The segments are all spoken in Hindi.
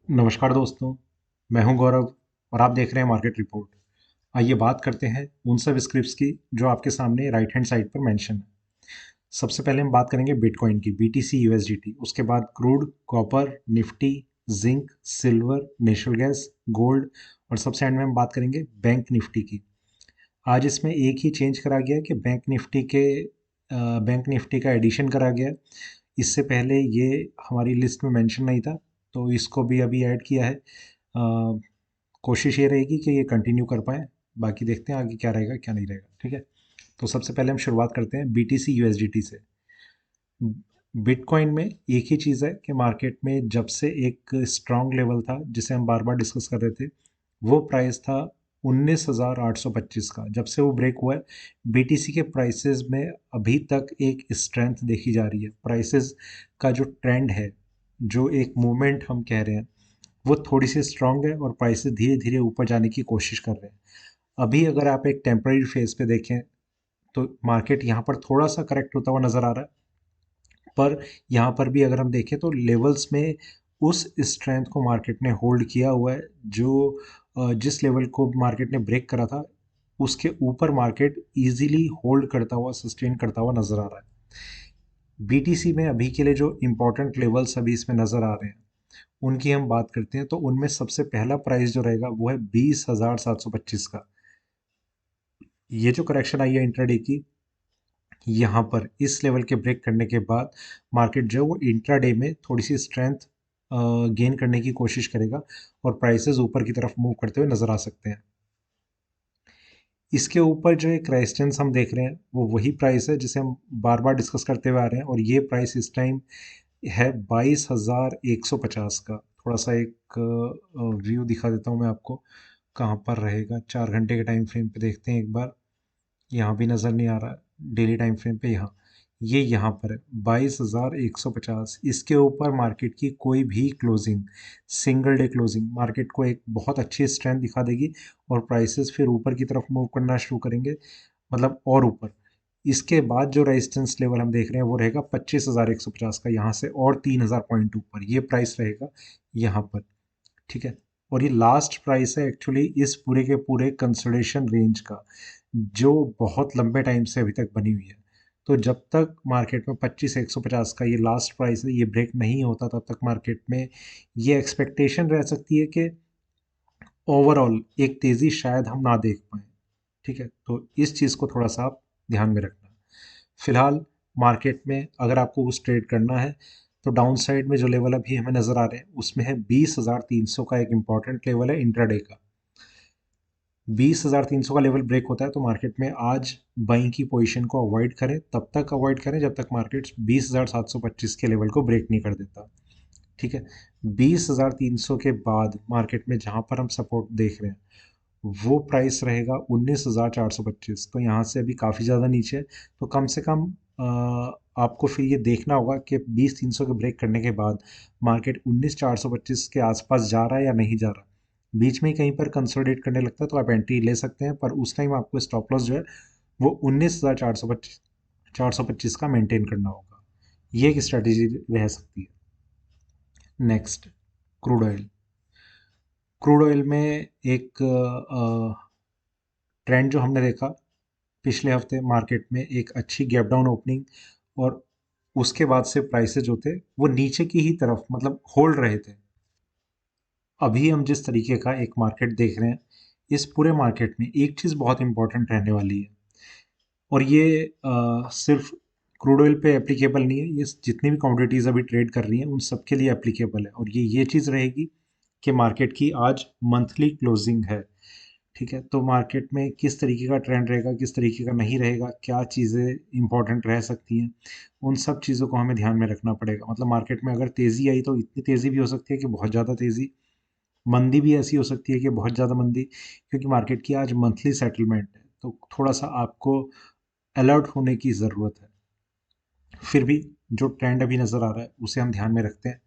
नमस्कार दोस्तों। मैं हूं गौरव और आप देख रहे हैं मार्केट रिपोर्ट। आइए बात करते हैं उन सब स्क्रिप्ट्स की जो आपके सामने राइट हैंड साइड पर मेंशन है। सबसे पहले हम बात करेंगे बिटकॉइन की, बीटीसी यूएसडीटी। उसके बाद crude, copper, Nifty, zinc, silver, natural gas, gold और सबसे एंड में हम बात करेंगे बैंक निफ्टी की। आज इसमें एक ही चेंज करा गया कि बैंक निफ्टी का एडिशन करा गया। इससे पहले ये हमारी लिस्ट में मेंशन नहीं था, तो इसको भी अभी ऐड किया है। कोशिश ये रहेगी कि ये कंटिन्यू कर पाएँ। बाकी देखते हैं आगे क्या रहेगा क्या नहीं रहेगा। ठीक है, तो सबसे पहले हम शुरुआत करते हैं बीटीसी यूएसडीटी से। बिटकॉइन में एक ही चीज़ है कि मार्केट में जब से एक स्ट्रॉन्ग लेवल था जिसे हम बार बार डिस्कस कर रहे थे, वो प्राइस था 19,825 का। जब से वो ब्रेक हुआ है, बीटीसी के प्राइसेस में अभी तक एक स्ट्रेंथ देखी जा रही है। प्राइसेस का जो ट्रेंड है, जो एक मूवमेंट हम कह रहे हैं, वो थोड़ी सी स्ट्रांग है और प्राइसेस धीरे धीरे ऊपर जाने की कोशिश कर रहे हैं। अभी अगर आप एक टेम्पररी फेज पे देखें तो मार्केट यहाँ पर थोड़ा सा करेक्ट होता हुआ नज़र आ रहा है, पर यहाँ पर भी अगर हम देखें तो लेवल्स में उस स्ट्रेंथ को मार्केट ने होल्ड किया हुआ है। जो जिस लेवल को मार्केट ने ब्रेक करा था, उसके ऊपर मार्केट इजीली होल्ड करता हुआ, सस्टेन करता हुआ नज़र आ रहा है। बीटीसी में अभी के लिए जो इम्पोर्टेंट लेवल्स अभी इसमें नज़र आ रहे हैं, उनकी हम बात करते हैं। तो उनमें सबसे पहला प्राइस जो रहेगा वो है 20,725 का। ये जो करेक्शन आई है इंट्राडे की, यहाँ पर इस लेवल के ब्रेक करने के बाद मार्केट जो है वो इंट्राडे में थोड़ी सी स्ट्रेंथ गेन करने की कोशिश करेगा और प्राइसेस ऊपर की तरफ मूव करते हुए नज़र आ सकते हैं। इसके ऊपर जो एक रेजिस्टेंस हम देख रहे हैं वो वही प्राइस है जिसे हम बार बार डिस्कस करते हुए आ रहे हैं, और ये प्राइस इस टाइम है 22,150 का। थोड़ा सा एक व्यू दिखा देता हूँ मैं आपको, कहाँ पर रहेगा। 4 घंटे के टाइम फ्रेम पे देखते हैं एक बार। यहाँ भी नज़र नहीं आ रहा। डेली टाइम फ्रेम पे यहाँ, ये यहाँ पर है 22,150। इसके ऊपर मार्केट की कोई भी closing, single day closing, market को एक बहुत अच्छी स्ट्रेंथ दिखा देगी और प्राइसेस फिर ऊपर की तरफ मूव करना शुरू करेंगे, मतलब और ऊपर। इसके बाद जो रेजिस्टेंस लेवल हम देख रहे हैं वो रहेगा 25,150 का। यहाँ से और 3,000 पॉइंट ऊपर ये प्राइस रहेगा यहाँ पर। ठीक है, और ये लास्ट प्राइस है एक्चुअली इस पूरे के पूरे कंसोलिडेशन रेंज का, जो बहुत लंबे टाइम से अभी तक बनी हुई है। तो जब तक मार्केट में 25,150 का ये लास्ट प्राइस है, ये ब्रेक नहीं होता, तब तक मार्केट में ये एक्सपेक्टेशन रह सकती है कि ओवरऑल एक तेज़ी शायद हम ना देख पाएँ। ठीक है, तो इस चीज़ को थोड़ा सा आप ध्यान में रखना। फिलहाल मार्केट में अगर आपको कुछ ट्रेड करना है तो डाउन साइड में जो लेवल अभी हमें नज़र आ रहे हैं उसमें है 20,300 का एक इम्पॉर्टेंट लेवल है इंट्राडे का। 20,300 का लेवल ब्रेक होता है तो मार्केट में आज बाइंग की पोजीशन को अवॉइड करें, तब तक अवॉइड करें जब तक मार्केट 20,725 के लेवल को ब्रेक नहीं कर देता। ठीक है, 20,300 के बाद मार्केट में जहाँ पर हम सपोर्ट देख रहे हैं वो प्राइस रहेगा 19,425। तो यहाँ से अभी काफ़ी ज़्यादा नीचे है। तो कम से कम आपको फिर ये देखना होगा कि 20,300 के ब्रेक करने के बाद मार्केट 19,425 के आसपास जा रहा है या नहीं जा रहा। बीच में ही कहीं पर कंसोलिडेट करने लगता है तो आप एंट्री ले सकते हैं, पर उस टाइम आपको स्टॉप लॉस जो है वो 19,425 का मेंटेन करना होगा। ये एक स्ट्रेटेजी रह सकती है। Next, crude oil. Crude oil में एक ट्रेंड जो हमने देखा पिछले हफ्ते, मार्केट में एक अच्छी गैप डाउन ओपनिंग, और उसके बाद से प्राइसेज जो थे वो नीचे की ही तरफ मतलब होल्ड रहे थे। अभी हम जिस तरीके का एक मार्केट देख रहे हैं, इस पूरे मार्केट में एक चीज़ बहुत इंपॉर्टेंट रहने वाली है, और ये सिर्फ क्रूड ऑयल पे एप्लीकेबल नहीं है, ये जितनी भी कमोडिटीज़ अभी ट्रेड कर रही हैं उन सब के लिए एप्लीकेबल है। और ये चीज़ रहेगी कि मार्केट की आज मंथली क्लोजिंग है। ठीक है, तो मार्केट में किस तरीके का ट्रेंड रहेगा, किस तरीके का नहीं रहेगा, क्या चीज़ें इंपॉर्टेंट रह सकती हैं, उन सब चीज़ों को हमें ध्यान में रखना पड़ेगा। मतलब मार्केट में अगर तेज़ी आई तो इतनी तेज़ी भी हो सकती है कि बहुत ज़्यादा तेज़ी, मंदी भी ऐसी हो सकती है कि बहुत ज़्यादा मंदी, क्योंकि मार्केट की आज मंथली सेटलमेंट है। तो थोड़ा सा आपको अलर्ट होने की ज़रूरत है। फिर भी जो ट्रेंड अभी नज़र आ रहा है उसे हम ध्यान में रखते हैं।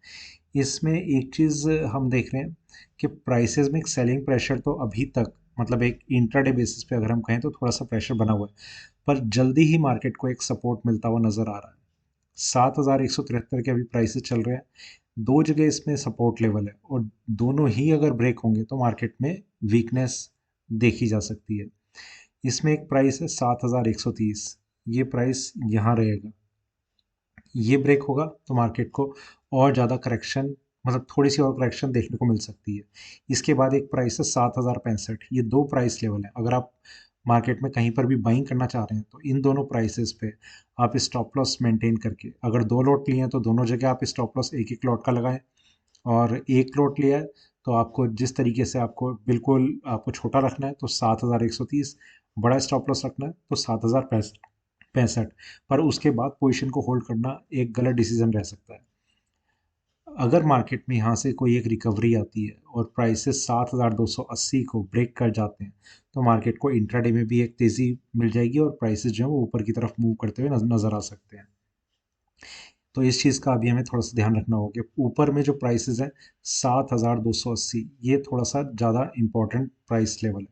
इसमें एक चीज़ हम देख रहे हैं कि प्राइसेस में एक सेलिंग प्रेशर तो अभी तक, मतलब एक इंट्राडे बेसिस पे अगर हम कहें तो थोड़ा सा प्रेशर बना हुआ है, पर जल्दी ही मार्केट को एक सपोर्ट मिलता हुआ नज़र आ रहा है। 7,173 के अभी प्राइसेस चल रहे हैं। दो जगह इसमें सपोर्ट लेवल है और दोनों ही अगर ब्रेक होंगे तो मार्केट में वीकनेस देखी जा सकती है। इसमें एक प्राइस है 7130, ये प्राइस यहाँ रहेगा। ये ब्रेक होगा तो मार्केट को और ज़्यादा करेक्शन, मतलब थोड़ी सी और करेक्शन देखने को मिल सकती है। इसके बाद एक प्राइस है 7065, ये दो प्राइस लेवल है। अगर आप मार्केट में कहीं पर भी बाइंग करना चाह रहे हैं तो इन दोनों प्राइसेस पे आप स्टॉप लॉस मेंटेन करके, अगर दो लॉट लिए हैं तो दोनों जगह आप स्टॉप लॉस एक एक लॉट का लगाएं, और एक लॉट लिया है तो आपको जिस तरीके से आपको बिल्कुल आपको छोटा रखना है तो 7130, बड़ा स्टॉप लॉस रखना है तो 7065, पर उसके बाद पोजीशन को होल्ड करना एक गलत डिसीजन रह सकता है। अगर मार्केट में यहाँ से कोई एक रिकवरी आती है और प्राइसेस 7280 को ब्रेक कर जाते हैं तो मार्केट को इंट्राडे में भी एक तेज़ी मिल जाएगी और प्राइसेस जो है वो ऊपर की तरफ मूव करते हुए नज़र आ सकते हैं। तो इस चीज़ का अभी हमें थोड़ा सा ध्यान रखना होगा कि ऊपर में जो प्राइसेस हैं 7280, ये थोड़ा सा ज़्यादा इम्पोर्टेंट प्राइस लेवल है।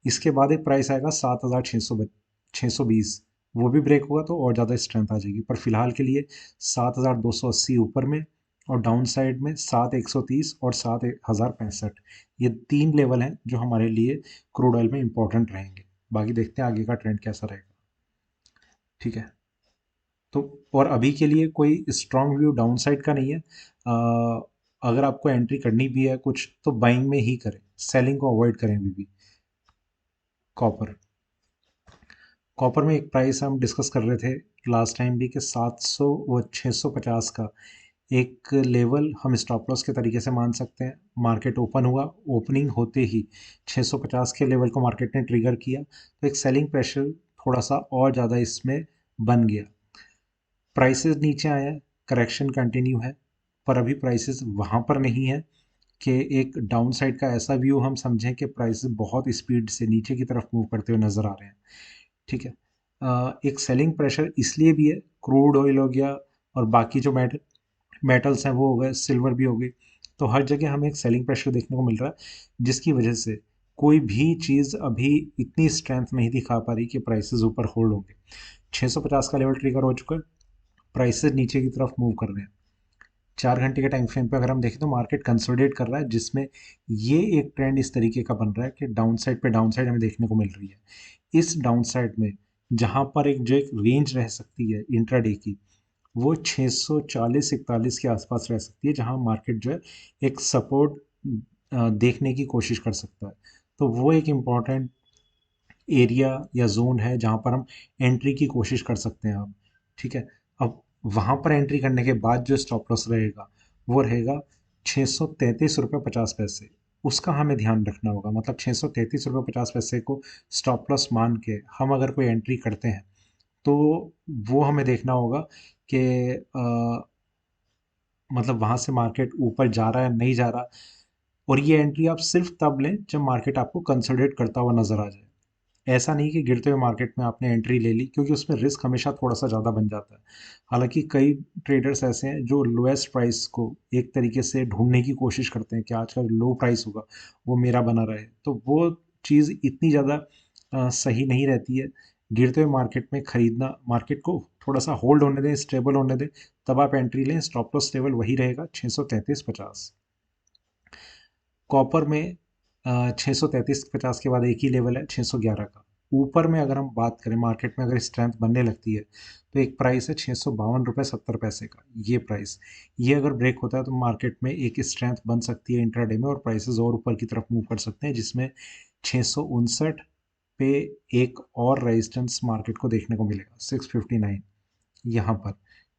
इसके बाद एक प्राइस आएगा 7620, वो भी ब्रेक होगा तो और ज़्यादा स्ट्रेंथ आ जाएगी, पर फिलहाल के लिए 7280 ऊपर में और डाउन साइड में 7130 और 7065, ये तीन लेवल हैं जो हमारे लिए क्रूड ऑयल में इंपॉर्टेंट रहेंगे। बाकी देखते हैं आगे का ट्रेंड कैसा रहेगा। ठीक है, तो और अभी के लिए कोई स्ट्रॉन्ग व्यू डाउन साइड का नहीं है। अगर आपको एंट्री करनी भी है कुछ तो बाइंग में ही करें, सेलिंग को अवॉइड करें अभी भी। कॉपर, कॉपर में एक प्राइस हम डिस्कस कर रहे थे लास्ट टाइम भी कि 700 व 650 का एक लेवल हम स्टॉप लॉस के तरीके से मान सकते हैं। मार्केट ओपन हुआ, ओपनिंग होते ही 650 के लेवल को मार्केट ने ट्रिगर किया तो एक सेलिंग प्रेशर थोड़ा सा और ज़्यादा इसमें बन गया। प्राइसेस नीचे आए हैं, करेक्शन कंटिन्यू है, पर अभी प्राइसेस वहाँ पर नहीं है कि एक डाउन साइड का ऐसा व्यू हम समझें कि प्राइसेस बहुत स्पीड से नीचे की तरफ मूव करते हुए नज़र आ रहे हैं। ठीक है, एक सेलिंग प्रेशर इसलिए भी है, क्रूड ऑयल हो गया और बाकी जो मेटल्स हैं वो हो गए, सिल्वर भी हो गई, तो हर जगह हमें एक सेलिंग प्रेशर देखने को मिल रहा है जिसकी वजह से कोई भी चीज़ अभी इतनी स्ट्रेंथ नहीं दिखा पा रही कि प्राइसेस ऊपर होल्ड होंगे। 650 का लेवल ट्रिगर हो चुका है, प्राइसेस नीचे की तरफ मूव कर रहे हैं। 4 घंटे के टाइम फ्रेम पे अगर हम देखें तो मार्केट कंसोलिडेट कर रहा है, जिसमें ये एक ट्रेंड इस तरीके का बन रहा है कि डाउन साइड पे डाउन साइड हमें देखने को मिल रही है। इस डाउन साइड में जहाँ पर एक जो एक रेंज रह सकती है इंट्राडे की, वो 640-41 के आसपास रह सकती है, जहाँ मार्केट जो है एक सपोर्ट देखने की कोशिश कर सकता है। तो वो एक इम्पॉर्टेंट एरिया या जोन है जहाँ पर हम एंट्री की कोशिश कर सकते हैं अब। ठीक है, अब वहाँ पर एंट्री करने के बाद जो स्टॉप लॉस रहेगा वो रहेगा 633 रुपये 50 पैसे, उसका हमें ध्यान रखना होगा। मतलब 633 रुपये 50 पैसे को स्टॉप लॉस मान के हम अगर कोई एंट्री करते हैं तो वो हमें देखना होगा कि मतलब वहाँ से मार्केट ऊपर जा रहा है नहीं जा रहा, और ये एंट्री आप सिर्फ तब लें जब मार्केट आपको कंसोलिडेट करता हुआ नजर आ जाए। ऐसा नहीं कि गिरते हुए मार्केट में आपने एंट्री ले ली, क्योंकि उसमें रिस्क हमेशा थोड़ा सा ज़्यादा बन जाता है। हालांकि कई ट्रेडर्स ऐसे हैं जो लोएस्ट प्राइस को एक तरीके से ढूंढने की कोशिश करते हैं कि आज का लो प्राइस होगा वो मेरा बना रहे, तो वो चीज़ इतनी ज़्यादा सही नहीं रहती है। गिरते हुए मार्केट में ख़रीदना, मार्केट को थोड़ा सा होल्ड होने दें, स्टेबल होने दें, तब आप एंट्री लें। स्टॉप लॉस लेवल वही रहेगा 633.50। कॉपर में 633.50 के बाद एक ही लेवल है 611 का। ऊपर में अगर हम बात करें, मार्केट में अगर स्ट्रेंथ बनने लगती है तो एक प्राइस है 652 रुपये 70 पैसे का, ये प्राइस, ये अगर ब्रेक होता है तो मार्केट में एक स्ट्रेंथ बन सकती है इंट्राडे में और प्राइसेस और ऊपर की तरफ मूव कर सकते हैं, जिसमें 659 पे एक और रेजिस्टेंस मार्केट को देखने को मिलेगा 659 यहाँ पर।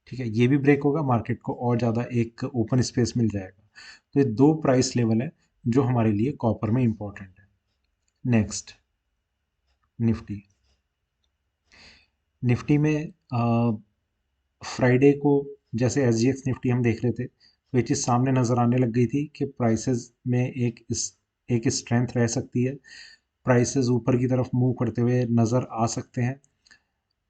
ठीक है, ये भी ब्रेक होगा, मार्केट को और ज़्यादा एक ओपन स्पेस मिल जाएगा। तो ये दो प्राइस लेवल है जो हमारे लिए कॉपर में इंपॉर्टेंट है। Next, Nifty. निफ्टी में फ्राइडे को जैसे एस जी एक्स निफ्टी हम देख रहे थे तो ये चीज़ सामने नज़र आने लग गई थी कि प्राइसेस में एक स्ट्रेंथ रह सकती है, प्राइसेस ऊपर की तरफ मूव करते हुए नज़र आ सकते हैं।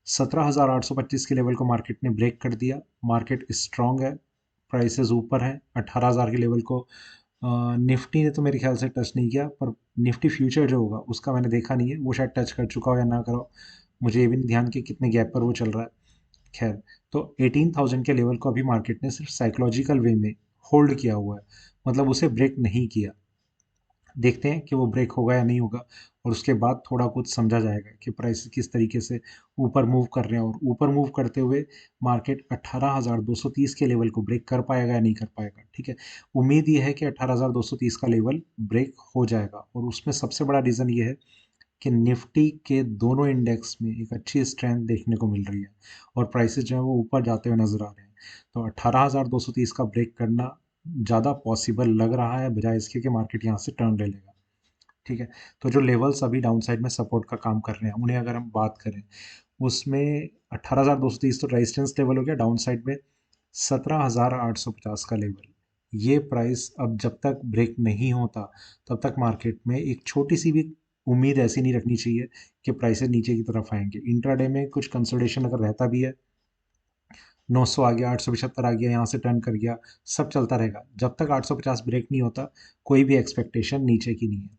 17,825 के लेवल को मार्केट ने ब्रेक कर दिया, मार्केट स्ट्रॉन्ग है, प्राइसेस ऊपर हैं। 18,000 के लेवल को निफ्टी ने तो मेरे ख्याल से टच नहीं किया, पर निफ्टी फ्यूचर जो होगा उसका मैंने देखा नहीं है, वो शायद टच कर चुका हो या ना करो, मुझे ये भी नहीं ध्यान कि कितने गैप पर वो चल रहा है। खैर, तो 18,000 के लेवल को अभी मार्केट ने सिर्फ साइकोलॉजिकल वे में होल्ड किया हुआ है, मतलब उसे ब्रेक नहीं किया। देखते हैं कि वो ब्रेक होगा या नहीं होगा, और उसके बाद थोड़ा कुछ समझा जाएगा कि प्राइस किस तरीके से ऊपर मूव कर रहे हैं, और ऊपर मूव करते हुए मार्केट 18,230 के लेवल को ब्रेक कर पाएगा या नहीं कर पाएगा। ठीक है, उम्मीद ये है कि 18,230 का लेवल ब्रेक हो जाएगा, और उसमें सबसे बड़ा रीज़न ये है कि निफ्टी के दोनों इंडेक्स में एक अच्छी स्ट्रेंथ देखने को मिल रही है, और प्राइसेस जो है वो ऊपर जाते हुए नजर आ रहे हैं। तो 18,230 का ब्रेक करना ज़्यादा पॉसिबल लग रहा है, बजाय इसके कि मार्केट यहाँ से टर्न ले लेगा। ठीक है, तो जो लेवल्स अभी डाउन साइड में सपोर्ट का काम कर रहे हैं, उन्हें अगर हम बात करें, उसमें 18,230 तो रेजिस्टेंस लेवल हो गया, डाउन साइड में 17,850 का लेवल। ये प्राइस अब जब तक ब्रेक नहीं होता, तब तक मार्केट में एक छोटी सी भी उम्मीद ऐसी नहीं रखनी चाहिए कि प्राइसेस नीचे की तरफ आएंगे। इंट्राडे में कुछ कंसोलिडेशन अगर रहता भी है, 900 आ गया, 875 आ गया, यहाँ से टर्न कर गया, सब चलता रहेगा। जब तक 850 ब्रेक नहीं होता, कोई भी एक्सपेक्टेशन नीचे की नहीं है।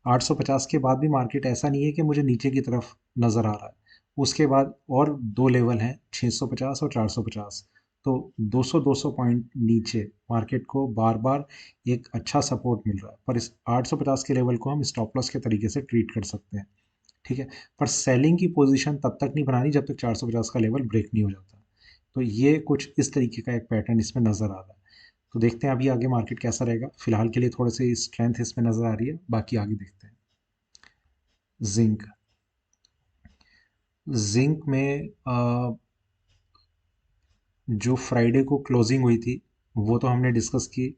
850 के बाद भी मार्केट ऐसा नहीं है कि मुझे नीचे की तरफ नज़र आ रहा है। उसके बाद और दो लेवल हैं, 650 और 450। तो 200 पॉइंट नीचे मार्केट को बार बार एक अच्छा सपोर्ट मिल रहा है, पर इस 850 के लेवल को हम स्टॉप लॉस के तरीके से ट्रीट कर सकते हैं। ठीक है, पर सेलिंग की पोजीशन तब तक नहीं बनानी जब तक 450 का लेवल ब्रेक नहीं हो जाता। तो ये कुछ इस तरीके का एक पैटर्न इसमें नज़र आ रहा है। तो देखते हैं अभी आगे मार्केट कैसा रहेगा। फिलहाल के लिए थोड़े से स्ट्रेंथ इसमें नज़र आ रही है, बाकी आगे देखते हैं। जिंक, जिंक में जो फ्राइडे को क्लोजिंग हुई थी, वो तो हमने डिस्कस की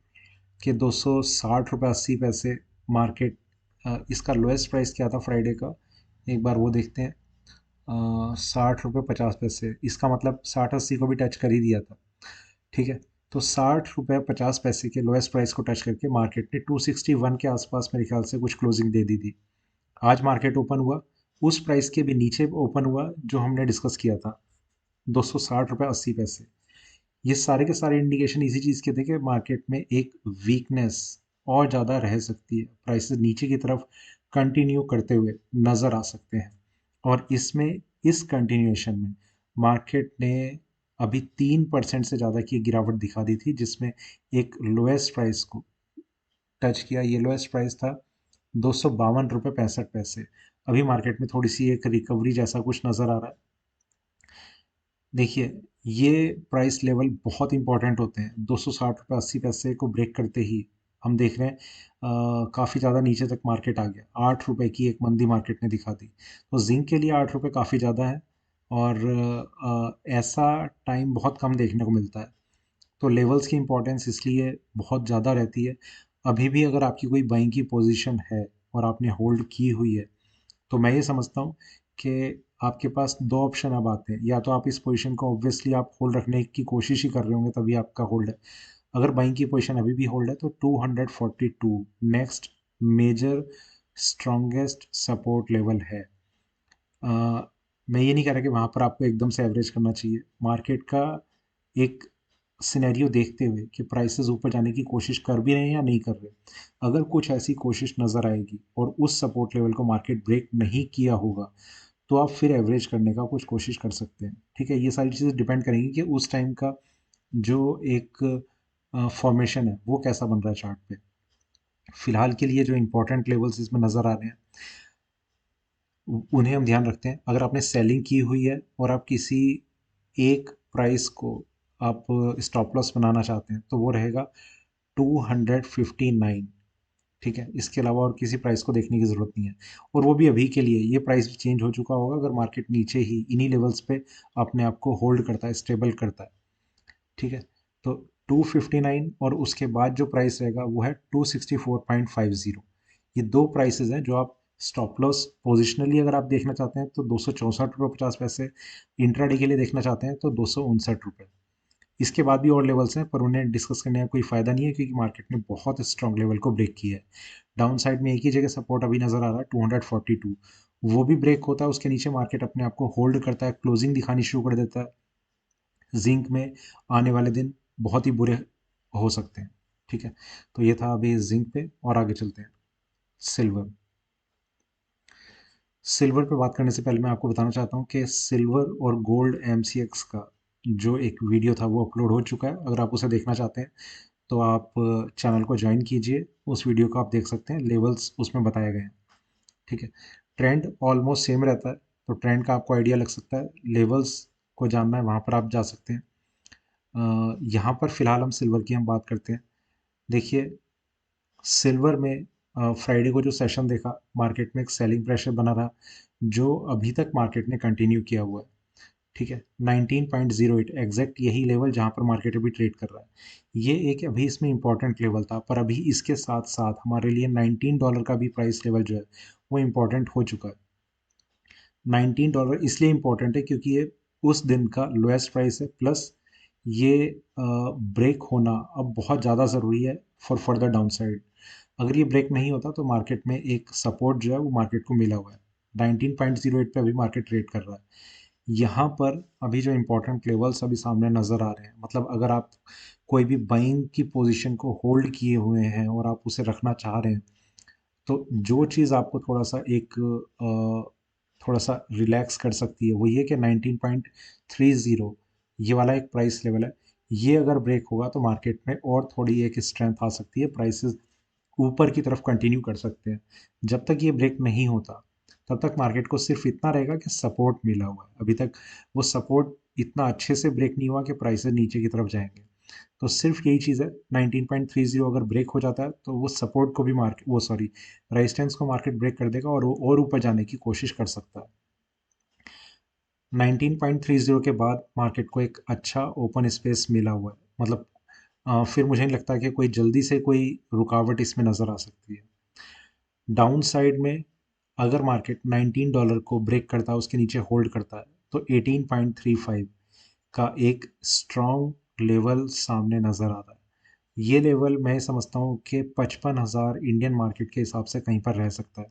कि 260 रुपये 80 पैसे मार्केट, इसका लोएस्ट प्राइस क्या था फ्राइडे का, एक बार वो देखते हैं। 60 रुपये 50 पैसे, इसका मतलब 60-80 को भी टच कर ही दिया था। ठीक है, तो 60 रुपये 50 पैसे के लोएस्ट प्राइस को टच करके मार्केट ने 261 के आसपास मेरे ख्याल से कुछ क्लोजिंग दे दी थी। आज मार्केट ओपन हुआ, उस प्राइस के भी नीचे ओपन हुआ जो हमने डिस्कस किया था, 260 रुपये 80 पैसे। ये सारे के सारे इंडिकेशन इसी चीज़ के थे कि मार्केट में एक वीकनेस और ज़्यादा रह सकती है, प्राइसेस नीचे की तरफ कंटिन्यू करते हुए नज़र आ सकते हैं। और इसमें, इस कंटिन्यूएशन में मार्केट ने अभी 3% से ज़्यादा की गिरावट दिखा दी थी, जिसमें एक लोएस्ट प्राइस को टच किया। ये लोएस्ट प्राइस था 252 रुपये 65 पैसे। अभी मार्केट में थोड़ी सी एक रिकवरी जैसा कुछ नज़र आ रहा है। देखिए, ये प्राइस लेवल बहुत इंपॉर्टेंट होते हैं। 260 रुपये 80 पैसे को ब्रेक करते ही हम देख रहे हैं काफ़ी ज़्यादा नीचे तक मार्केट आ गया। 8 रुपये की एक मंदी मार्केट ने दिखा दी। तो जिंक के लिए 8 रुपये काफ़ी ज़्यादा है, और ऐसा टाइम बहुत कम देखने को मिलता है। तो लेवल्स की इंपॉर्टेंस इसलिए बहुत ज़्यादा रहती है। अभी भी अगर आपकी कोई बाइंग की पोजीशन है और आपने होल्ड की हुई है, तो मैं ये समझता हूँ कि आपके पास दो ऑप्शन अब आते हैं। या तो आप इस पोजीशन को ऑब्वियसली आप होल्ड रखने की कोशिश ही कर रहे होंगे, तभी आपका होल्ड है। अगर बाइंग की पोजीशन अभी भी होल्ड है, तो 242 next major strongest support level है। अ, मैं ये नहीं कह रहा कि वहाँ पर आपको एकदम से एवरेज करना चाहिए। मार्केट का एक सिनेरियो देखते हुए कि प्राइसेस ऊपर जाने की कोशिश कर भी रहे हैं या नहीं कर रहे, अगर कुछ ऐसी कोशिश नज़र आएगी और उस सपोर्ट लेवल को मार्केट ब्रेक नहीं किया होगा, तो आप फिर एवरेज करने का कुछ कोशिश कर सकते हैं। ठीक है, ये सारी चीज़ें डिपेंड करेंगी कि उस टाइम का जो एक फॉर्मेशन है वो कैसा बन रहा है चार्ट पे। फिलहाल के लिए जो इंपॉर्टेंट लेवल्स इसमें नज़र आ रहे हैं, उन्हें हम ध्यान रखते हैं। अगर आपने सेलिंग की हुई है और आप किसी एक प्राइस को आप स्टॉप लॉस बनाना चाहते हैं, तो वो रहेगा 259। ठीक है, इसके अलावा और किसी प्राइस को देखने की ज़रूरत नहीं है। और वो भी अभी के लिए, ये प्राइस भी चेंज हो चुका होगा अगर मार्केट नीचे ही इन्हीं लेवल्स पे अपने आप को होल्ड करता है, स्टेबल करता है। ठीक है, तो 259 और उसके बाद जो प्राइस रहेगा वो है 264.50। ये दो प्राइसेस हैं जो आप स्टॉप लॉस पोजिशनली अगर आप देखना चाहते हैं तो 264 रुपये 50 पैसे, इंट्राडे के लिए देखना चाहते हैं तो 259 रुपये। इसके बाद भी और लेवल्स हैं, पर उन्हें डिस्कस करने का कोई फ़ायदा नहीं है, क्योंकि मार्केट ने बहुत स्ट्रॉन्ग लेवल को ब्रेक किया है। डाउन साइड में एक ही जगह सपोर्ट अभी नज़र आ रहा है, 242। वो भी ब्रेक होता है, उसके नीचे मार्केट अपने आप को होल्ड करता है, क्लोजिंग दिखानी शुरू कर देता है। जिंक में आने वाले दिन बहुत ही बुरे हो सकते हैं। ठीक है, तो ये था अभी जिंक पे, और आगे चलते हैं। सिल्वर, सिल्वर पे बात करने से पहले मैं आपको बताना चाहता हूँ कि सिल्वर और गोल्ड एमसीएक्स का जो एक वीडियो था वो अपलोड हो चुका है। अगर आप उसे देखना चाहते हैं तो आप चैनल को ज्वाइन कीजिए, उस वीडियो को आप देख सकते हैं, लेवल्स उसमें बताए गए हैं। ठीक है, ट्रेंड ऑलमोस्ट सेम रहता है, तो ट्रेंड का आपको आइडिया लग सकता है। लेवल्स को जानना है, वहाँ पर आप जा सकते हैं। यहाँ पर फिलहाल हम सिल्वर की हम बात करते हैं। देखिए, सिल्वर में फ्राइडे को जो सेशन देखा, मार्केट में एक सेलिंग प्रेशर बना रहा, जो अभी तक मार्केट ने कंटिन्यू किया हुआ है। ठीक है, 19.08 एग्जैक्ट यही लेवल जहाँ पर मार्केट अभी ट्रेड कर रहा है। ये एक अभी इसमें इंपॉर्टेंट लेवल था, पर अभी इसके साथ साथ हमारे लिए $19 का भी प्राइस लेवल जो है वो इम्पोर्टेंट हो चुका है। $19 इसलिए इम्पोर्टेंट है क्योंकि ये उस दिन का लोएस्ट प्राइस है, प्लस ये ब्रेक होना अब बहुत ज़्यादा ज़रूरी है फॉर फर्दर डाउन साइड। अगर ये ब्रेक नहीं होता तो मार्केट में एक सपोर्ट जो है वो मार्केट को मिला हुआ है। 19.08 पे अभी मार्केट ट्रेड कर रहा है। यहाँ पर अभी जो इम्पोर्टेंट लेवल्स अभी सामने नज़र आ रहे हैं, मतलब अगर आप कोई भी बाइंग की पोजीशन को होल्ड किए हुए हैं और आप उसे रखना चाह रहे हैं, तो जो चीज़ आपको थोड़ा सा रिलैक्स कर सकती है वो ये कि 19.30 ये वाला एक प्राइस लेवल है। ये अगर ब्रेक होगा तो मार्केट में और थोड़ी एक स्ट्रेंथ आ सकती है, प्राइसेस ऊपर की तरफ कंटिन्यू कर सकते हैं। जब तक ये ब्रेक नहीं होता तब तक मार्केट को सिर्फ इतना रहेगा कि सपोर्ट मिला हुआ है। अभी तक वो सपोर्ट इतना अच्छे से ब्रेक नहीं हुआ कि प्राइसेस नीचे की तरफ जाएंगे। तो सिर्फ यही चीज़ है, 19.30 अगर ब्रेक हो जाता है तो वो सपोर्ट को भी मार्केट वो सॉरी रेजिस्टेंस को मार्केट ब्रेक कर देगा और वो और ऊपर जाने की कोशिश कर सकता है। 19.30 के बाद मार्केट को एक अच्छा ओपन स्पेस मिला हुआ है, मतलब फिर मुझे नहीं लगता कि कोई जल्दी से कोई रुकावट इसमें नज़र आ सकती है। डाउन साइड में अगर मार्केट $19 को ब्रेक करता है, उसके नीचे होल्ड करता है, तो 18.35 का एक स्ट्रॉन्ग लेवल सामने नज़र आ रहा है। ये लेवल मैं समझता हूँ कि 55,000 इंडियन मार्केट के हिसाब से कहीं पर रह सकता है।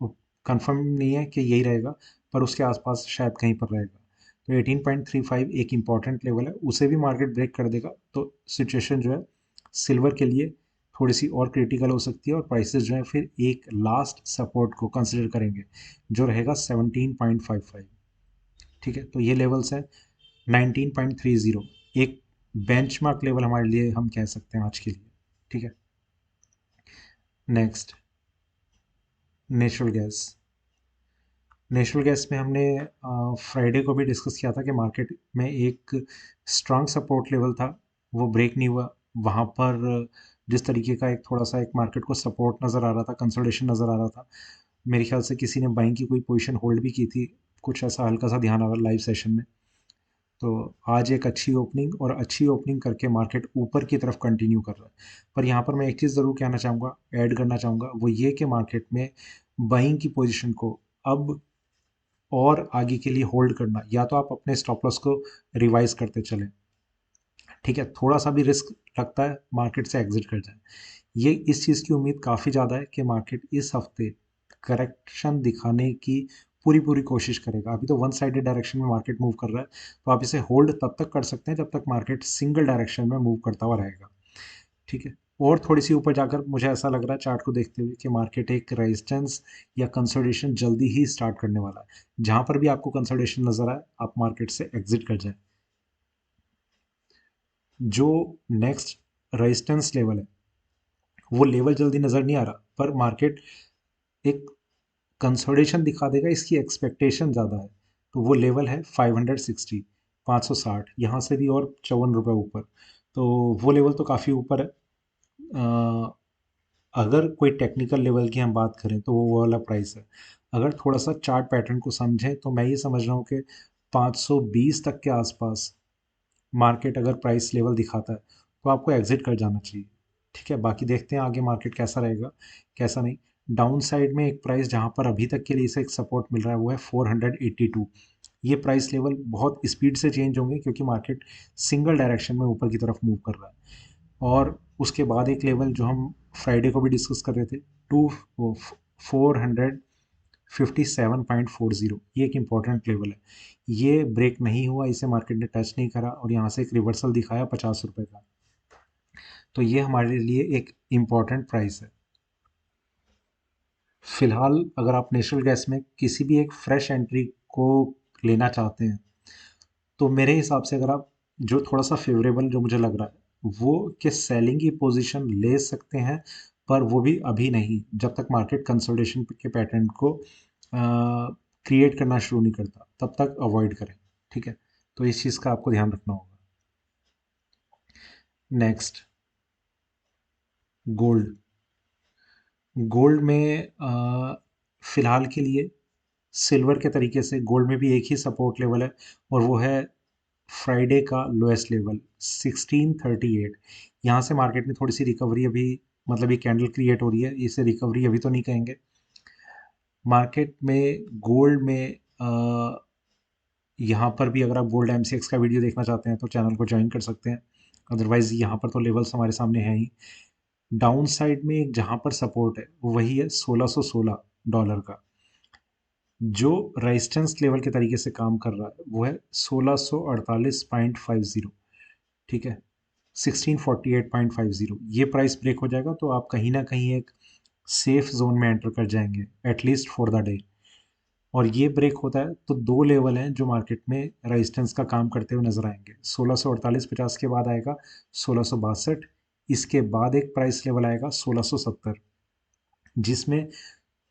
वो कंफर्म नहीं है कि यही रहेगा, पर उसके आसपास शायद कहीं पर रहेगा। तो 18.35 एक इम्पॉर्टेंट लेवल है, उसे भी मार्केट ब्रेक कर देगा तो सिचुएशन जो है सिल्वर के लिए थोड़ी सी और क्रिटिकल हो सकती है, और प्राइसेस जो है फिर एक लास्ट सपोर्ट को कंसिडर करेंगे जो रहेगा 17.55। ठीक है, तो ये लेवल्स हैं। 19.30 एक बेंचमार्क लेवल हमारे लिए हम कह सकते हैं आज के लिए। ठीक है, next, natural gas. Natural gas में हमने फ्राइडे को भी डिस्कस किया था कि मार्केट में एक स्ट्रांग सपोर्ट लेवल था, वो ब्रेक नहीं हुआ। वहाँ पर जिस तरीके का एक थोड़ा सा एक मार्केट को सपोर्ट नज़र आ रहा था, कंसोलिडेशन नज़र आ रहा था, मेरे ख्याल से किसी ने बाइंग की कोई पोजीशन होल्ड भी की थी, कुछ ऐसा हल्का सा ध्यान आ रहा लाइव सेशन में। तो आज एक अच्छी ओपनिंग, और अच्छी ओपनिंग करके मार्केट ऊपर की तरफ कंटिन्यू कर रहा है। पर यहाँ पर मैं एक चीज़ ज़रूर कहना चाहूँगा, ऐड करना चाहूँगा, वो ये कि मार्केट में बाइंग की पोजीशन को अब और आगे के लिए होल्ड करना, या तो आप अपने स्टॉप लॉस को रिवाइज करते चलें। ठीक है, थोड़ा सा भी रिस्क लगता है मार्केट से एग्जिट कर जाए। ये इस चीज़ की उम्मीद काफ़ी ज़्यादा है कि मार्केट इस हफ्ते करेक्शन दिखाने की पूरी पूरी कोशिश करेगा। अभी तो वन साइडेड डायरेक्शन में मार्केट मूव कर रहा है, तो आप इसे होल्ड तब तक कर सकते हैं जब तक मार्केट सिंगल डायरेक्शन में मूव करता हुआ रहेगा। ठीक है, और थोड़ी सी ऊपर जाकर मुझे ऐसा लग रहा है चार्ट को देखते हुए कि मार्केट एक रेजिस्टेंस या कंसोलिडेशन जल्दी ही स्टार्ट करने वाला है। जहां पर भी आपको कंसोलिडेशन नजर आए, आप मार्केट से एग्जिट कर जाए। जो नेक्स्ट रेजिस्टेंस लेवल है, वो लेवल जल्दी नजर नहीं आ रहा, पर मार्केट एक कंसोलिडेशन दिखा देगा, इसकी एक्सपेक्टेशन ज़्यादा है। तो वो लेवल है 560, 560, यहाँ से भी और ₹54 ऊपर। तो वो लेवल तो काफ़ी ऊपर है। अगर कोई टेक्निकल लेवल की हम बात करें तो वो वाला प्राइस है। अगर थोड़ा सा चार्ट पैटर्न को समझें तो मैं ये समझ रहा हूँ कि 520 तक के आसपास मार्केट अगर प्राइस लेवल दिखाता है तो आपको एग्जिट कर जाना चाहिए। ठीक है, बाकी देखते हैं आगे मार्केट कैसा रहेगा, कैसा नहीं। डाउन साइड में एक प्राइस जहाँ पर अभी तक के लिए इसे एक सपोर्ट मिल रहा है वो है 482। ये प्राइस लेवल बहुत स्पीड से चेंज होंगे क्योंकि मार्केट सिंगल डायरेक्शन में ऊपर की तरफ मूव कर रहा है। और उसके बाद एक लेवल जो हम फ्राइडे को भी डिस्कस कर रहे थे, टू 457.40, ये एक इम्पॉर्टेंट लेवल है। ये ब्रेक नहीं हुआ, इसे मार्केट ने टच नहीं करा, और यहाँ से एक रिवर्सल दिखाया ₹50 का। तो ये हमारे लिए एक इम्पॉर्टेंट प्राइस है। फिलहाल अगर आप नेचुरल गैस में किसी भी एक फ्रेश एंट्री को लेना चाहते हैं, तो मेरे हिसाब से अगर आप जो थोड़ा सा फेवरेबल जो मुझे लग रहा है वो कि सेलिंग की पोजीशन ले सकते हैं, पर वो भी अभी नहीं, जब तक मार्केट कंसोलिडेशन के पैटर्न को क्रिएट करना शुरू नहीं करता तब तक अवॉइड करें। ठीक है, तो इस चीज़ का आपको ध्यान रखना होगा। Next, gold. गोल्ड में फिलहाल के लिए सिल्वर के तरीके से गोल्ड में भी एक ही सपोर्ट लेवल है, और वो है फ्राइडे का लोएस्ट लेवल 1638। यहाँ से मार्केट में थोड़ी सी रिकवरी अभी, मतलब ये कैंडल क्रिएट हो रही है, इसे रिकवरी अभी तो नहीं कहेंगे। मार्केट में गोल्ड में यहाँ पर भी अगर आप गोल्ड एमसीएक्स का वीडियो देखना चाहते हैं तो चैनल को ज्वाइन कर सकते हैं, अदरवाइज यहाँ पर तो लेवल्स हमारे सामने हैं ही। डाउन साइड में एक जहाँ पर सपोर्ट है वो वही है $1616 का। जो रेजिस्टेंस लेवल के तरीके से काम कर रहा है वो है 1648.50। ठीक है, 1648.50, ये प्राइस ब्रेक हो जाएगा तो आप कहीं ना कहीं एक सेफ जोन में एंटर कर जाएंगे, एटलीस्ट फॉर द डे। और ये ब्रेक होता है तो दो लेवल हैं जो मार्केट में रेजिस्टेंस का काम करते हुए नजर आएंगे। 1648.50 के बाद आएगा 1662, इसके बाद एक प्राइस लेवल आएगा 1670, जिसमें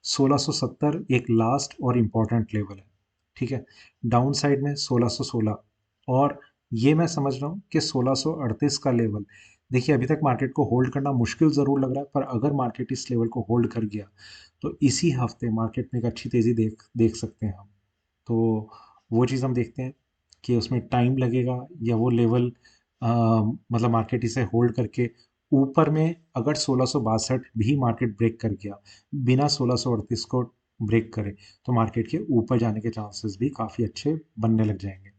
1670 एक लास्ट और इम्पॉर्टेंट लेवल है। ठीक है, डाउन साइड में 1616, और ये मैं समझ रहा हूँ कि 1638 का लेवल, देखिए अभी तक मार्केट को होल्ड करना मुश्किल ज़रूर लग रहा है, पर अगर मार्केट इस लेवल को होल्ड कर गया तो इसी हफ्ते मार्केट में एक अच्छी तेज़ी देख देख सकते हैं हम। तो वो चीज़ हम देखते हैं कि उसमें टाइम लगेगा या वो लेवल, मतलब मार्केट इसे होल्ड करके ऊपर में अगर 1662 भी मार्केट ब्रेक कर गया बिना 1638 को ब्रेक करे, तो मार्केट के ऊपर जाने के चांसेस भी काफ़ी अच्छे बनने लग जाएंगे।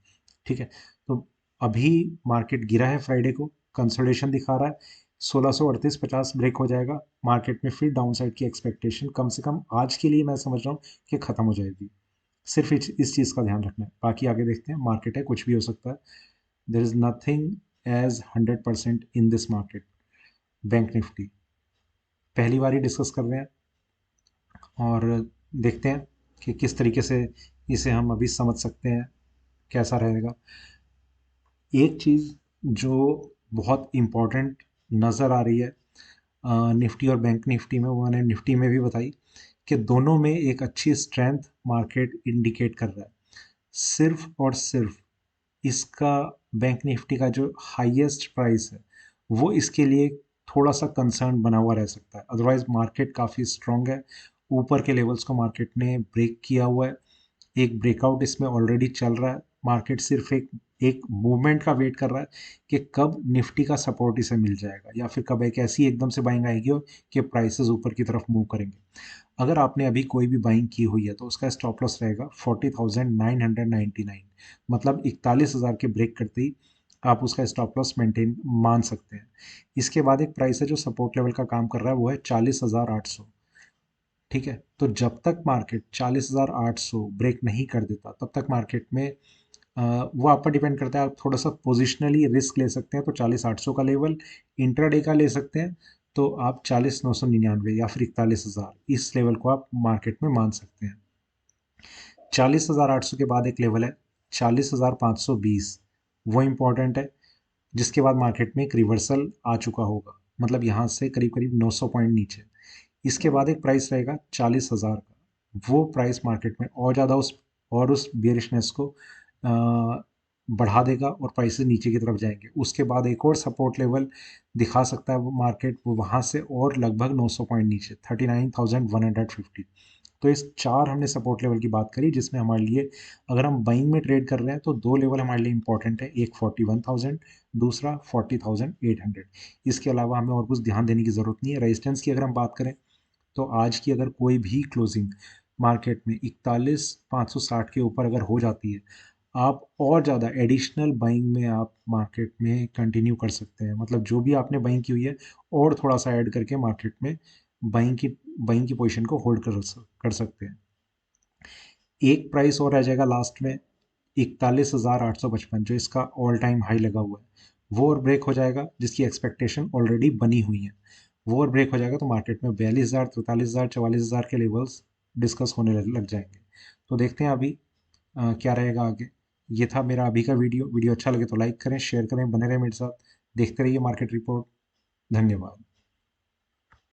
ठीक है, तो अभी मार्केट गिरा है फ्राइडे को, कंसोलिडेशन दिखा रहा है, 1638.50 ब्रेक हो जाएगा, मार्केट में फिर डाउन साइड की एक्सपेक्टेशन कम से कम आज के लिए मैं समझ रहा हूँ कि ख़त्म हो जाएगी। सिर्फ इस चीज़ का ध्यान रखना है, बाकी आगे देखते हैं, मार्केट है कुछ भी हो सकता है। There is nothing as 100% in this market. Bank Nifty पहली बार ही डिस्कस कर रहे हैं, और देखते हैं कि किस तरीके से इसे हम अभी समझ सकते हैं, कैसा रहेगा। एक चीज़ जो बहुत इम्पोर्टेंट नज़र आ रही है निफ्टी और बैंक निफ्टी में, वो मैंने निफ्टी में भी बताई कि दोनों में एक अच्छी स्ट्रेंथ मार्केट इंडिकेट कर रहा है। सिर्फ और सिर्फ इसका बैंक निफ्टी का जो हाईएस्ट प्राइस है वो इसके लिए थोड़ा सा कंसर्न बना हुआ रह सकता है, अदरवाइज मार्केट काफ़ी स्ट्रॉन्ग है। ऊपर के लेवल्स को मार्केट ने ब्रेक किया हुआ है, एक ब्रेकआउट इसमें ऑलरेडी चल रहा है। मार्केट सिर्फ एक एक मूवमेंट का वेट कर रहा है कि कब निफ्टी का सपोर्ट इसे मिल जाएगा, या फिर कब एक ऐसी एकदम से बाइंग आएगी कि प्राइसेस ऊपर की तरफ मूव करेंगे। अगर आपने अभी कोई भी बाइंग की हुई है तो उसका स्टॉप लॉस रहेगा 40,999, मतलब 41,000 के ब्रेक करते ही आप उसका स्टॉप लॉस मेंटेन मान सकते हैं। इसके बाद एक प्राइस है जो सपोर्ट लेवल का काम कर रहा है, वो है 40,800। ठीक है, तो जब तक मार्केट 40,800 ब्रेक नहीं कर देता तब तक मार्केट में वो आप पर डिपेंड करता है, आप थोड़ा सा पोजिशनली रिस्क ले सकते हैं तो 40,800 का लेवल इंट्राडे का ले सकते हैं, तो आप 40,999 या फिर 41,000 इस लेवल को आप मार्केट में मान सकते हैं। 40,800 के बाद एक लेवल है 40,520, वो इम्पोर्टेंट है, जिसके बाद मार्केट में एक रिवर्सल आ चुका होगा, मतलब यहाँ से करीब करीब 900 पॉइंट नीचे। इसके बाद एक प्राइस रहेगा 40,000 का, वो प्राइस मार्केट में और ज़्यादा उस बेरिशनेस को बढ़ा देगा और प्राइसेस नीचे की तरफ जाएंगे। उसके बाद एक और सपोर्ट लेवल दिखा सकता है वो मार्केट, वो वहाँ से और लगभग 900 पॉइंट नीचे 39,150। तो इस चार हमने सपोर्ट लेवल की बात करी, जिसमें हमारे लिए अगर हम बाइंग में ट्रेड कर रहे हैं तो दो लेवल हमारे लिए इंपॉर्टेंट है, एक 41,000, दूसरा 40,800। इसके अलावा हमें और कुछ ध्यान देने की ज़रूरत नहीं है। रेजिस्टेंस की अगर हम बात करें तो आज की अगर कोई भी क्लोजिंग मार्केट में 41,560 के ऊपर अगर हो जाती है, आप और ज़्यादा एडिशनल बाइंग में आप मार्केट में कंटिन्यू कर सकते हैं, मतलब जो भी आपने बाइंग की हुई है और थोड़ा सा ऐड करके मार्केट में बाइंग की पोजीशन को होल्ड कर सकते हैं। एक प्राइस और आ जाएगा लास्ट में 41,855, जो इसका ऑल टाइम हाई लगा हुआ है, वो और ब्रेक हो जाएगा, जिसकी एक्सपेक्टेशन ऑलरेडी बनी हुई है। वो और ब्रेक हो जाएगा तो मार्केट में 42,000, 43,000, 44,000 के लेवल्स डिस्कस होने लग जाएंगे। तो देखते हैं अभी क्या रहेगा आगे। ये था मेरा अभी का वीडियो। वीडियो अच्छा लगे तो लाइक करें, शेयर करें, बने रहें मेरे साथ। देखते रहिए मार्केट रिपोर्ट। धन्यवाद।